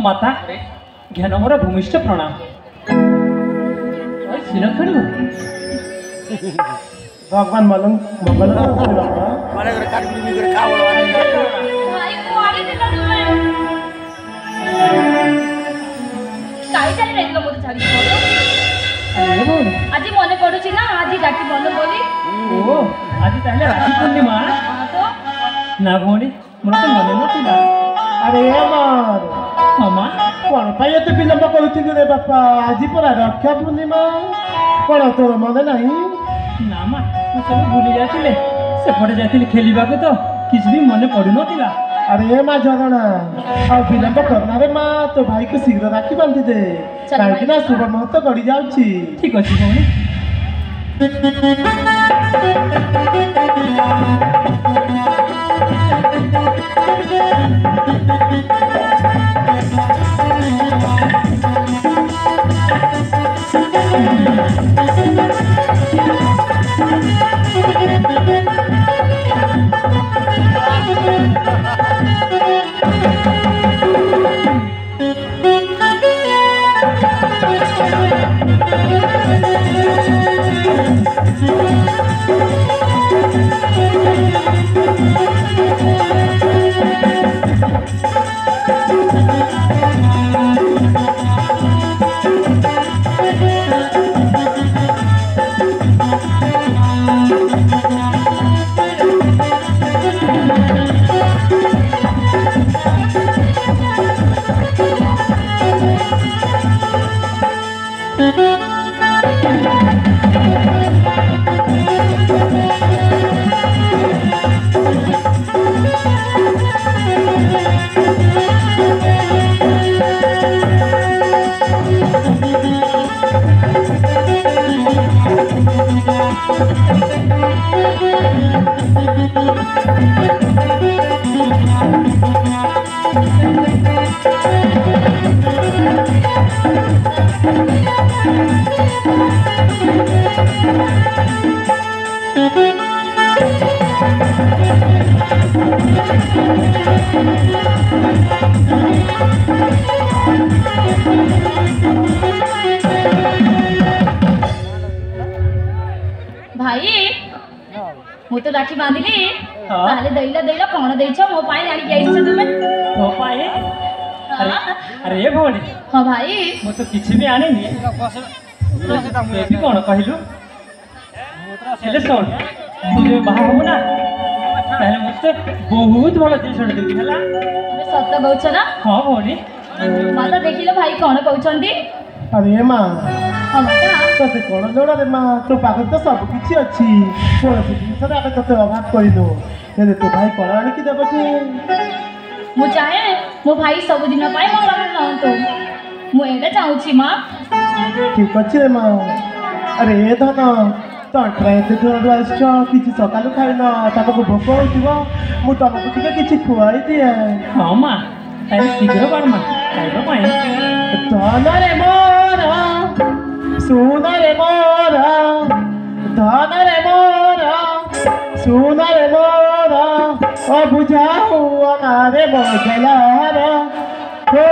माता ज्ञान मोर भूमिष्ठ प्रणाम सिलक्षण भगवान मलंग मंगल आज मन पड़ुची ना आज डाकी बंद बोली ओ आज ताहले राखी पूर्णिमा तो ना भौणी मोर तो मन नथिला अरे अमर मामा कौन पाई एते विलंब करुथिलु रे बापा आज परा रक्षा पूर्णिमा कौन तोर मन नहीं ना मा तू सब भूली जाथिले सेपटे जाथिले खेलिबा को तो किछ भी मन पडु नथिला अरे माँ झरणा आ विलंब करना रे माँ तो भाई को शीघ्र राखी बांधी दे काहे ना शुभ मुहूर्त गड़ी जाउची ठीक अछि भौणी भाई मु तो राखी बांधिली ताले दैला दैला कौन देइछ मो पाए आनी जाइछ तुमे तो पाए अरे अरे भौणी हां भाई मो तो किछ भी आने नी ते भी कोन कहिलु हेले सुन तू जे बाहा हो ना ताले मते बहुत बड़ जिनिस देबी हला तुमे सत्य कहछ ना हां भौणी माता देखिलो भाई कौन कहउछंती अरे माँ हां माता तोते कौन जोड़ा रे माँ तो पाखे तो सब किछि अछि कौन से जिनिस आबे तोते अभाव करिनो हेले तो भाई कौन आनी कि देबछे मु चाहे मो भाई सब दिन पाए मो पाखे रहंतो मु एटा चाहूची मां ठीक अछि रे माँ अरे धन तंत्र एते दूर आसछ किछि सकालु खाइना तमको भोक होइथिबो मु तमको टिके किछि खुआई दिए हां मा ताले शीघ्र बार मा खाइबा पाए धन रे मोर सोना रे मोर धन रे मोर सोना रे मोर ओ बुझाऊ अनारे मोगलार हो